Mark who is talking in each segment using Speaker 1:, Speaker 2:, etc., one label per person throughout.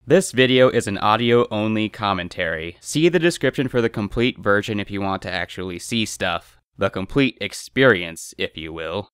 Speaker 1: This video is an audio-only commentary. See the description for the complete version if you want to actually see stuff. The complete experience, if you will.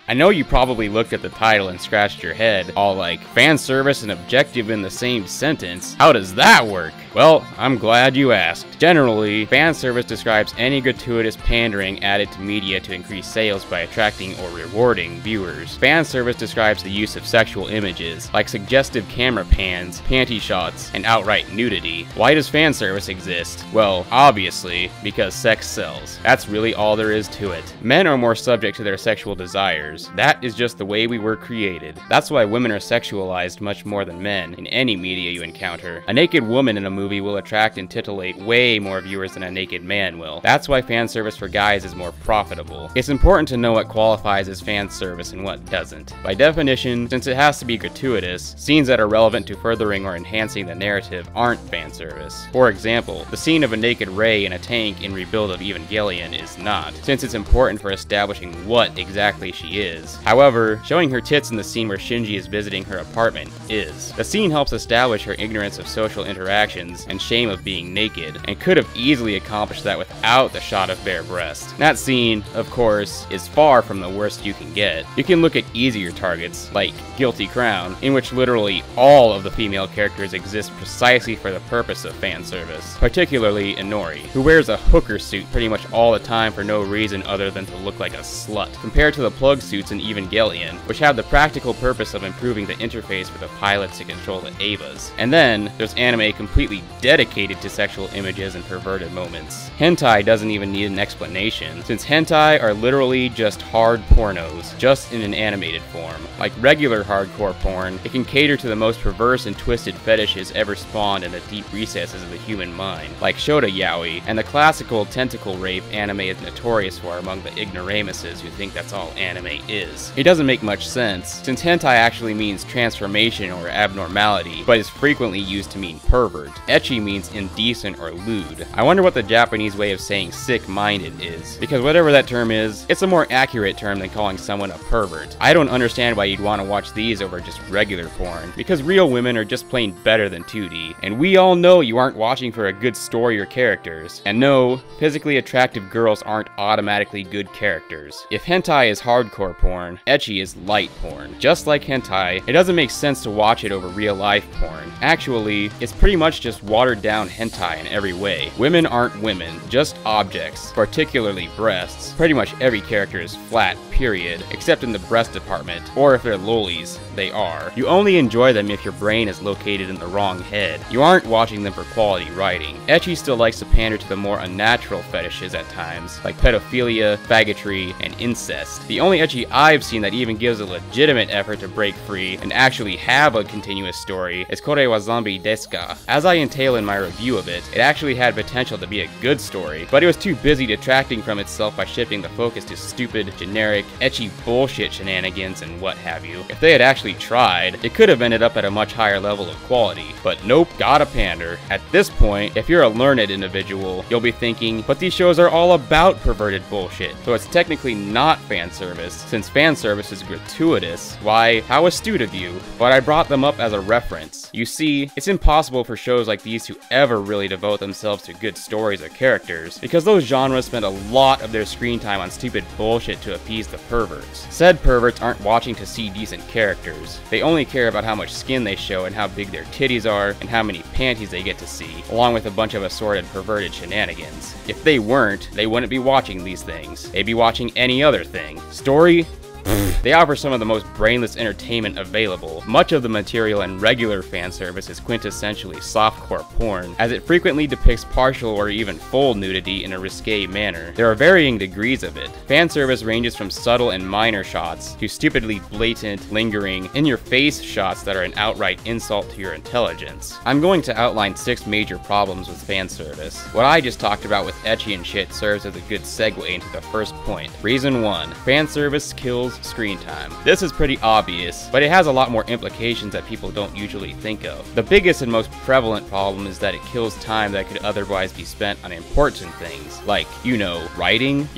Speaker 1: I know you probably looked at the title and scratched your head, all like, fan service and objective in the same sentence? How does that work? Well, I'm glad you asked. Generally, fan service describes any gratuitous pandering added to media to increase sales by attracting or rewarding viewers. Fan service describes the use of sexual images, like suggestive camera pans, panty shots, and outright nudity. Why does fan service exist? Well, obviously, because sex sells. That's really all there is to it. Men are more subject to their sexual desires. That is just the way we were created. That's why women are sexualized much more than men in any media you encounter. A naked woman in a movie will attract and titillate way more viewers than a naked man will. That's why fan service for guys is more profitable. It's important to know what qualifies as fan service and what doesn't. By definition, since it has to be gratuitous, scenes that are relevant to furthering or enhancing the narrative aren't fan service. For example, the scene of a naked Rey in a tank in Rebuild of Evangelion is not, since it's important for establishing what exactly she is. However, showing her tits in the scene where Shinji is visiting her apartment is. The scene helps establish her ignorance of social interactions and shame of being naked, and could have easily accomplished that without the shot of bare breast. That scene, of course, is far from the worst you can get. You can look at easier targets, like Guilty Crown, in which literally all of the female characters exist precisely for the purpose of fan service, particularly Inori, who wears a hooker suit pretty much all the time for no reason other than to look like a slut, compared to the plug suits in Evangelion, which have the practical purpose of improving the interface for the pilots to control the Evas. And then, there's anime completely dedicated to sexual images and perverted moments. Hentai doesn't even need an explanation, since hentai are literally just hard pornos, just in an animated form. Like regular hardcore porn, it can cater to the most perverse and twisted fetishes ever spawned in the deep recesses of the human mind, like shota yaoi, and the classical tentacle rape anime is notorious for among the ignoramuses who think that's all anime is. It doesn't make much sense, since hentai actually means transformation or abnormality, but is frequently used to mean pervert. Ecchi means indecent or lewd. I wonder what the Japanese way of saying sick-minded is, because whatever that term is, it's a more accurate term than calling someone a pervert. I don't understand why you'd want to watch these over just regular porn, because real women are just plain better than 2D, and we all know you aren't watching for a good story or characters. And no, physically attractive girls aren't automatically good characters. If hentai is hardcore porn, ecchi is light porn. Just like hentai, it doesn't make sense to watch it over real-life porn. Actually, it's pretty much just watered-down hentai in every way. Women aren't women, just objects, particularly breasts. Pretty much every character is flat, period, except in the breast department, or if they're lolis, they are. You only enjoy them if your brain is located in the wrong head. You aren't watching them for quality writing. Ecchi still likes to pander to the more unnatural fetishes at times, like pedophilia, faggotry, and incest. The only ecchi I've seen that even gives a legitimate effort to break free and actually have a continuous story is Kore wa Zombie desu ka. As I entail in my review of it, it actually had potential to be a good story, but it was too busy detracting from itself by shifting the focus to stupid, generic, ecchi bullshit shenanigans and what have you. If they had actually tried, it could have ended up at a much higher level of quality, but nope, gotta pander. At this point, if you're a learned individual, you'll be thinking, but these shows are all about perverted bullshit, so it's technically not fan service, since fan service is gratuitous. Why, how astute of you, but I brought them up as a reference. You see, it's impossible for shows like these to ever really devote themselves to good stories or characters, because those genres spend a lot of their screen time on stupid bullshit to appease the perverts. Said perverts aren't watching to see decent characters. They only care about how much skin they show and how big their titties are and how many panties they get to see, along with a bunch of assorted perverted shenanigans. If they weren't, they wouldn't be watching these things. They'd be watching any other thing. Story? They offer some of the most brainless entertainment available. Much of the material in regular fan service is quintessentially softcore porn, as it frequently depicts partial or even full nudity in a risque manner. There are varying degrees of it. Fan service ranges from subtle and minor shots to stupidly blatant, lingering, in-your-face shots that are an outright insult to your intelligence. I'm going to outline 6 major problems with fan service. What I just talked about with ecchi and shit serves as a good segue into the first point. Reason 1. Fan service kills screen time. This is pretty obvious, but it has a lot more implications that people don't usually think of. The biggest and most prevalent problem is that it kills time that could otherwise be spent on important things, like, writing,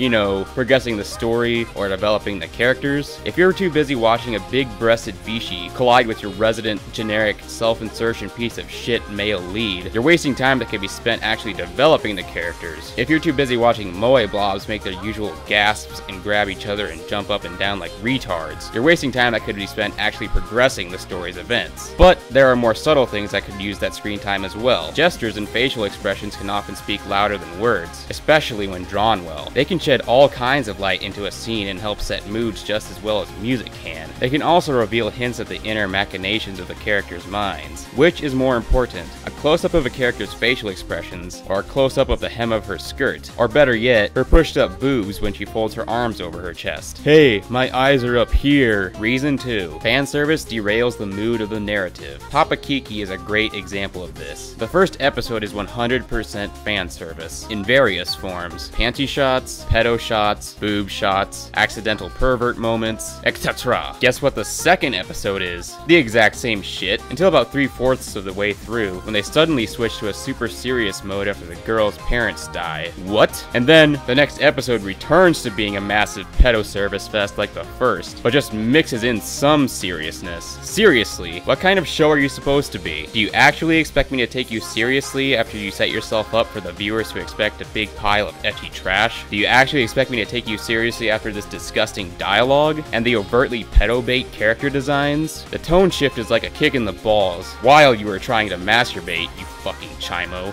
Speaker 1: progressing the story, or developing the characters. If you're too busy watching a big-breasted Vichy collide with your resident, generic, self-insertion piece of shit male lead, you're wasting time that could be spent actually developing the characters. If you're too busy watching moe blobs make their usual gasps and grab each other and jump up and down like retards, you're wasting time that could be spent actually progressing the story's events. But there are more subtle things that could use that screen time as well. Gestures and facial expressions can often speak louder than words, especially when drawn well. They can shed all kinds of light into a scene and help set moods just as well as music can. They can also reveal hints at the inner machinations of the characters' minds. Which is more important, a close-up of a character's facial expressions, or a close-up of the hem of her skirt, or better yet, her pushed-up boobs when she folds her arms over her chest? Hey, my eyes are up here. Reason 2. Fanservice derails the mood of the narrative. Papa Kiki is a great example of this. The first episode is 100% fanservice, in various forms. Panty shots, pedo shots, boob shots, accidental pervert moments, etc. Guess what the second episode is? The exact same shit, until about 3/4 of the way through, when they suddenly switch to a super serious mode after the girl's parents die. What? And then, the next episode returns to being a massive pedo service fest like the first, but just mixes in some seriousness. Seriously, what kind of show are you supposed to be? Do you actually expect me to take you seriously after you set yourself up for the viewers to expect a big pile of ecchi trash? Do you actually expect me to take you seriously after this disgusting dialogue and the overtly pedo-bait character designs? The tone shift is like a kick in the balls while you were trying to masturbate, you fucking chimo.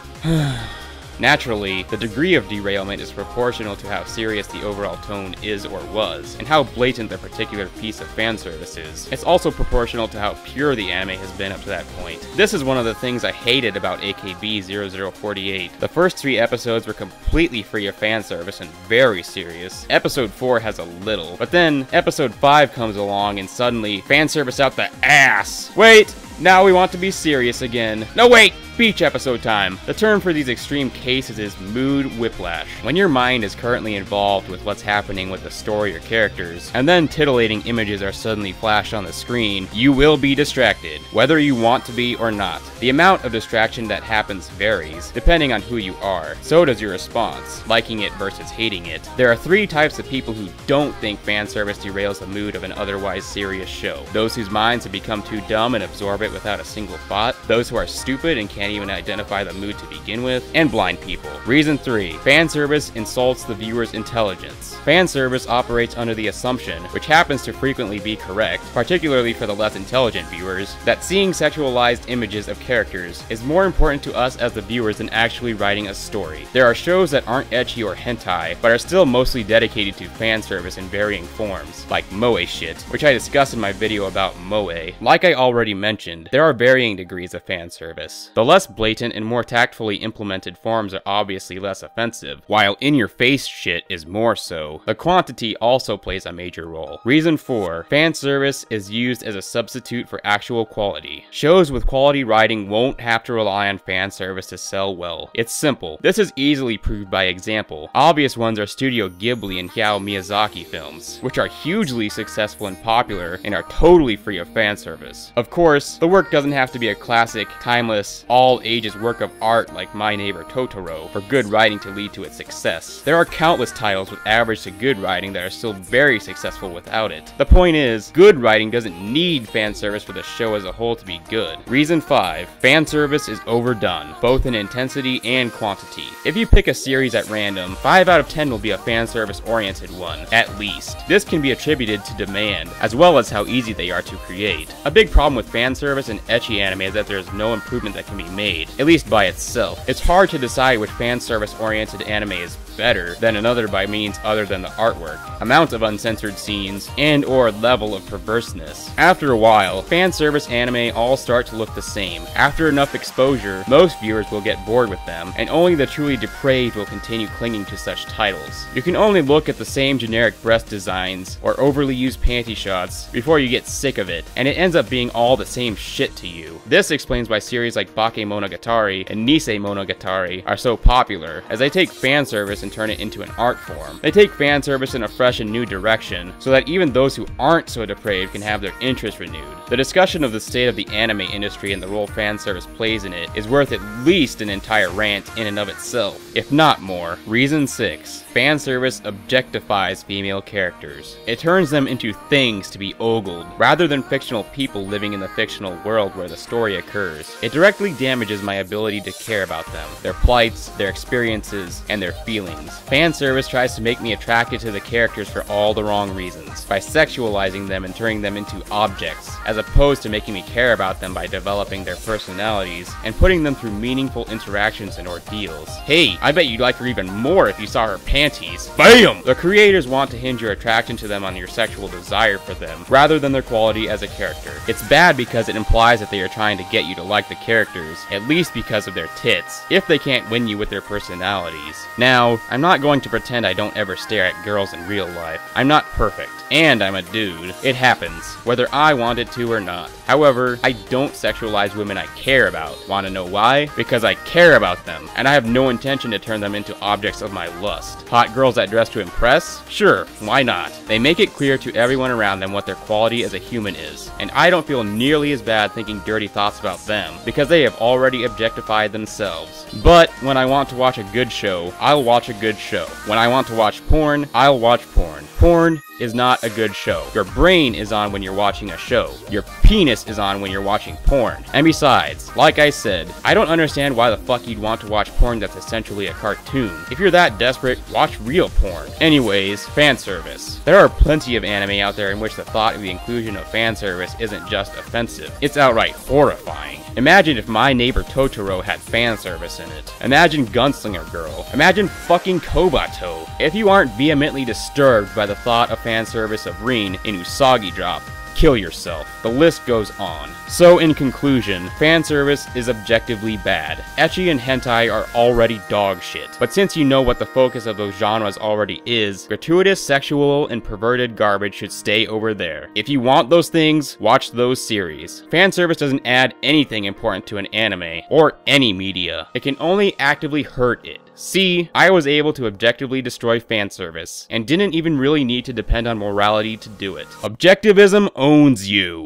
Speaker 1: Naturally, the degree of derailment is proportional to how serious the overall tone is or was, and how blatant the particular piece of fanservice is. It's also proportional to how pure the anime has been up to that point. This is one of the things I hated about AKB 0048. The first 3 episodes were completely free of fanservice and very serious. Episode 4 has a little, but then Episode 5 comes along and suddenly, fanservice out the ass! Wait! Now we want to be serious again. No wait! Beach episode time. The term for these extreme cases is mood whiplash. When your mind is currently involved with what's happening with the story or characters, and then titillating images are suddenly flashed on the screen, you will be distracted, whether you want to be or not. The amount of distraction that happens varies, depending on who you are. So does your response, liking it versus hating it. There are 3 types of people who don't think fanservice derails the mood of an otherwise serious show. Those whose minds have become too dumb and absorb it without a single thought, those who are stupid and can't even identify the mood to begin with, and blind people. Reason 3. Fanservice insults the viewer's intelligence. Fanservice operates under the assumption, which happens to frequently be correct, particularly for the less intelligent viewers, that seeing sexualized images of characters is more important to us as the viewers than actually writing a story. There are shows that aren't ecchi or hentai, but are still mostly dedicated to fanservice in varying forms, like moe shit, which I discussed in my video about moe. Like I already mentioned, there are varying degrees of fanservice. The less blatant and more tactfully implemented forms are obviously less offensive, while in-your-face shit is more so. The quantity also plays a major role. Reason 4. Fanservice is used as a substitute for actual quality. Shows with quality writing won't have to rely on fanservice to sell well. It's simple. This is easily proved by example. Obvious ones are Studio Ghibli and Hayao Miyazaki films, which are hugely successful and popular and are totally free of fanservice. Of course, the work doesn't have to be a classic, timeless, all-ages work of art like My Neighbor Totoro for good writing to lead to its success. There are countless titles with average to good writing that are still very successful without it. The point is, good writing doesn't need fanservice for the show as a whole to be good. Reason 5. Fanservice is overdone, both in intensity and quantity. If you pick a series at random, 5 out of 10 will be a fanservice-oriented one, at least. This can be attributed to demand, as well as how easy they are to create. A big problem with fanservice and ecchi anime is that there is no improvement that can be made, at least by itself. It's hard to decide which fanservice-oriented anime is better than another by means other than the artwork, amount of uncensored scenes, and or level of perverseness. After a while, fanservice anime all start to look the same. After enough exposure, most viewers will get bored with them, and only the truly depraved will continue clinging to such titles. You can only look at the same generic breast designs or overly used panty shots before you get sick of it, and it ends up being all the same shit to you. This explains why series like Bakemonogatari and Nisei Monogatari are so popular, as they take fanservice and and turn it into an art form. They take fan service in a fresh and new direction, so that even those who aren't so depraved can have their interest renewed. The discussion of the state of the anime industry and the role fan service plays in it is worth at least an entire rant in and of itself, if not more. Reason 6. Fan service objectifies female characters. It turns them into things to be ogled, rather than fictional people living in the fictional world where the story occurs. It directly damages my ability to care about them, their plights, their experiences, and their feelings. Fan service tries to make me attracted to the characters for all the wrong reasons, by sexualizing them and turning them into objects, as opposed to making me care about them by developing their personalities and putting them through meaningful interactions and ordeals. Hey, I bet you'd like her even more if you saw her panties. BAM! The creators want to hinge your attraction to them on your sexual desire for them, rather than their quality as a character. It's bad because it implies that they are trying to get you to like the characters, at least because of their tits, if they can't win you with their personalities. Now, I'm not going to pretend I don't ever stare at girls in real life. I'm not perfect, and I'm a dude. It happens, whether I want it to or not. However, I don't sexualize women I care about. Wanna know why? Because I care about them, and I have no intention to turn them into objects of my lust. Hot girls that dress to impress? Sure, why not? They make it clear to everyone around them what their quality as a human is, and I don't feel nearly as bad thinking dirty thoughts about them, because they have already objectified themselves. But when I want to watch a good show, I'll watch a good show. When I want to watch porn, I'll watch porn. Porn is not a good show. Your brain is on when you're watching a show. Your penis is on when you're watching porn. And besides, like I said, I don't understand why the fuck you'd want to watch porn that's essentially a cartoon. If you're that desperate, watch real porn. Anyways, fan service. There are plenty of anime out there in which the thought of the inclusion of fan service isn't just offensive, it's outright horrifying. Imagine if My Neighbor Totoro had fan service in it. Imagine Gunslinger Girl. Imagine fucking Kobato. If you aren't vehemently disturbed by the thought of fan service of Rin in Usagi Drop, kill yourself. The list goes on. So in conclusion, fan service is objectively bad. Ecchi and hentai are already dog shit. But since you know what the focus of those genres already is, gratuitous, sexual, and perverted garbage should stay over there. If you want those things, watch those series. Fan service doesn't add anything important to an anime, or any media. It can only actively hurt it. See, I was able to objectively destroy fan service, and didn't even really need to depend on morality to do it. Objectivism owns you.